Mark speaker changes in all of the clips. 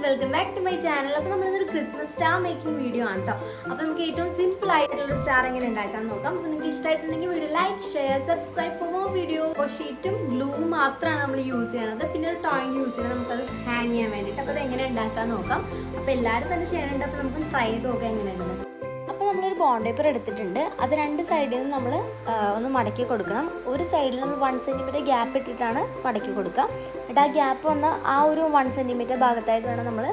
Speaker 1: Welcome back to my channel. അപ്പോൾ നമ്മളിന്നൊരു Christmas star making video ആണ് കേട്ടോ. അപ്പോൾ നമുക്ക് ഏറ്റവും സിമ്പിൾ ആയിട്ടുള്ള സ്റ്റാർ എങ്ങനെ ഉണ്ടാക്കാൻ നോക്കാം. അപ്പോൾ നിങ്ങൾക്ക് ഇഷ്ടമായിട്ടുണ്ടെങ്കിൽ video like, share, subscribe for more video. ഷീറ്റും ഗ്ലൂവും മാത്രമാണ് നമ്മൾ യൂസ് ചെയ്യണത്. പിന്നെ ഒരു ടോയിങ് യൂസ് ചെയ്യണം നമുക്കത് ഹാങ് ചെയ്യാൻ വേണ്ടിയിട്ട്. അപ്പോൾ അത് എങ്ങനെ ഉണ്ടാക്കാൻ നോക്കാം. അപ്പോൾ എല്ലാവരും തന്നെ ചെയ്യാനുണ്ട്. അപ്പോൾ നമുക്ക് ട്രൈ ചെയ്ത് നോക്കാം എങ്ങനെയുണ്ട്. അപ്പോൾ നമ്മളൊരു ബോണ്ട് പേപ്പർ എടുത്തിട്ടുണ്ട്. അത് രണ്ട് സൈഡിൽ നിന്ന് നമ്മൾ ഒന്ന് മടക്കി കൊടുക്കണം. ഒരു സൈഡിൽ നമ്മൾ 1 സെൻറ്റിമീറ്റർ ഗ്യാപ്പ് ഇട്ടിട്ടാണ് മടക്കി കൊടുക്കുക. എന്നിട്ട് ആ ഗ്യാപ്പ് വന്ന ആ ഒരു 1 സെൻറ്റിമീറ്റർ ഭാഗത്തായിട്ട് വേണം നമ്മൾ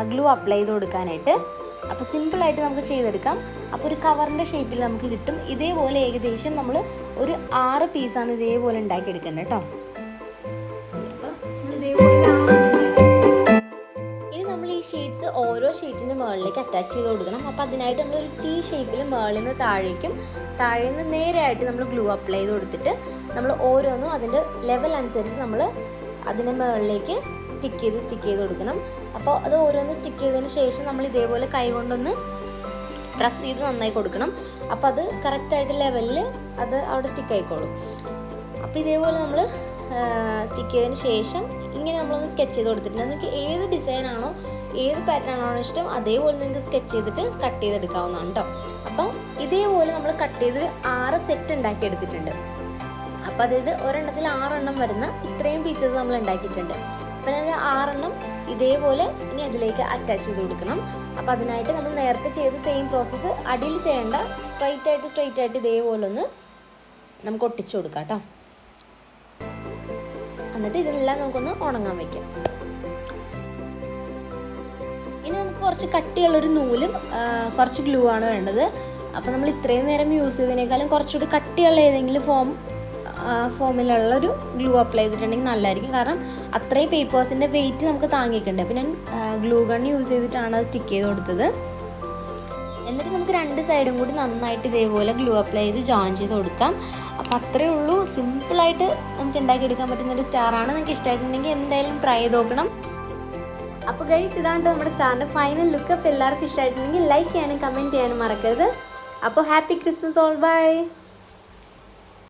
Speaker 1: ഗ്ലൂ അപ്ലൈ ചെയ്ത് കൊടുക്കാനായിട്ട്. അപ്പോൾ സിമ്പിളായിട്ട് നമുക്ക് ചെയ്തെടുക്കാം. അപ്പോൾ ഒരു കവറിൻ്റെ ഷേപ്പിൽ നമുക്ക് കിട്ടും. ഇതേപോലെ ഏകദേശം നമ്മൾ ഒരു 6 പീസാണ് ഇതേപോലെ ഉണ്ടാക്കിയെടുക്കേണ്ടത് കേട്ടോ. ഷീറ്റ്സ് ഓരോ ഷീറ്റിൻ്റെ മുകളിലേക്ക് അറ്റാച്ച് ചെയ്ത് കൊടുക്കണം. അപ്പോൾ അതിനായിട്ട് നമ്മളൊരു T ഷേപ്പിൽ മുകളിൽ നിന്ന് താഴെ നിന്ന് നേരെയായിട്ട് നമ്മൾ ഗ്ലൂ അപ്ലൈ ചെയ്ത് കൊടുത്തിട്ട് നമ്മൾ ഓരോന്നും അതിൻ്റെ ലെവൽ അനുസരിച്ച് നമ്മൾ അതിൻ്റെ മുകളിലേക്ക് സ്റ്റിക്ക് ചെയ്ത് കൊടുക്കണം. അപ്പോൾ അത് ഓരോന്ന് സ്റ്റിക്ക് ചെയ്തതിന് ശേഷം നമ്മൾ ഇതേപോലെ കൈ കൊണ്ടൊന്ന് പ്രസ് ചെയ്ത് നന്നായി കൊടുക്കണം. അപ്പോൾ അത് കറക്റ്റായിട്ട് ലെവലിൽ അത് അവിടെ സ്റ്റിക്ക് ആയിക്കോളും. അപ്പോൾ ഇതേപോലെ നമ്മൾ സ്റ്റിക്ക് ചെയ്തതിന് ശേഷം ഇങ്ങനെ നമ്മളൊന്ന് സ്കെച്ച് ചെയ്ത് കൊടുത്തിട്ടുണ്ട്. നിങ്ങൾക്ക് ഏത് ഡിസൈനാണോ ഏത് പാറ്റേണാണോ ഇഷ്ടം അതേപോലെ നിങ്ങൾക്ക് സ്കെച്ച് ചെയ്തിട്ട് കട്ട് ചെയ്തെടുക്കാവുന്നതാണ് കേട്ടോ. അപ്പം ഇതേപോലെ നമ്മൾ കട്ട് ചെയ്ത് 6 സെറ്റ് ഉണ്ടാക്കി എടുത്തിട്ടുണ്ട്. അപ്പോൾ അതായത് ഒരെണ്ണത്തിൽ 6 എണ്ണം വരുന്ന ഇത്രയും പീസസ് നമ്മൾ ഉണ്ടാക്കിയിട്ടുണ്ട്. അപ്പം ഞാൻ 6 എണ്ണം ഇതേപോലെ ഇനി അതിലേക്ക് അറ്റാച്ച് ചെയ്ത് കൊടുക്കണം. അപ്പോൾ അതിനായിട്ട് നമ്മൾ നേരത്തെ ചെയ്ത സെയിം പ്രോസസ്സ് അടിയിൽ ചെയ്യേണ്ട, സ്ട്രൈറ്റ് ആയിട്ട് ഇതേപോലെ ഒന്ന് നമുക്ക് ഒട്ടിച്ചു കൊടുക്കാം കേട്ടോ. എന്നിട്ട് ഇതെല്ലാം നമുക്കൊന്ന് ഉണങ്ങാൻ വയ്ക്കാം. ഇനി നമുക്ക് കുറച്ച് കട്ടിയുള്ളൊരു നൂലും കുറച്ച് ഗ്ലൂ ആണ് വേണ്ടത്. അപ്പോൾ നമ്മൾ ഇത്രയും നേരം യൂസ് ചെയ്തതിനേക്കാളും കുറച്ചുകൂടി കട്ടിയുള്ള ഏതെങ്കിലും ഫോമിലുള്ളൊരു ഗ്ലൂ അപ്ലൈ ചെയ്തിട്ടുണ്ടെങ്കിൽ നല്ലതായിരിക്കും. കാരണം അത്രയും പേപ്പേഴ്സിൻ്റെ വെയിറ്റ് നമുക്ക് താങ്ങിയിട്ടുണ്ട്. അപ്പോൾ ഞാൻ ഗ്ലൂ ഗൺ യൂസ് ചെയ്തിട്ടാണ് അത് സ്റ്റിക്ക് ചെയ്ത് കൊടുത്തത്. എന്നിട്ട് നമുക്ക് 2 സൈഡും കൂടി നന്നായിട്ട് ഇതേപോലെ ഗ്ലൂ അപ്ലൈ ചെയ്ത് ജോയിൻ ചെയ്ത് കൊടുക്കാം. അപ്പോൾ അത്രയേ ഉള്ളൂ. സിമ്പിളായിട്ട് നമുക്ക് ഉണ്ടാക്കിയെടുക്കാൻ പറ്റുന്നൊരു സ്റ്റാറാണ്. നിങ്ങൾക്ക് ഇഷ്ടമായിട്ടുണ്ടെങ്കിൽ എന്തായാലും ട്രൈ ചെയ്ത് നോക്കണം. അപ്പോൾ ഗൈസ്, ഇതാണ് നമ്മുടെ സ്റ്റാറിൻ്റെ ഫൈനൽ ലുക്ക്. അപ്പോൾ എല്ലാവർക്കും ഇഷ്ടമായിട്ടുണ്ടെങ്കിൽ ലൈക്ക് ചെയ്യാനും കമൻറ്റ് ചെയ്യാനും മറക്കരുത്. അപ്പോൾ ഹാപ്പി ക്രിസ്മസ് ഓൾ, ബൈ.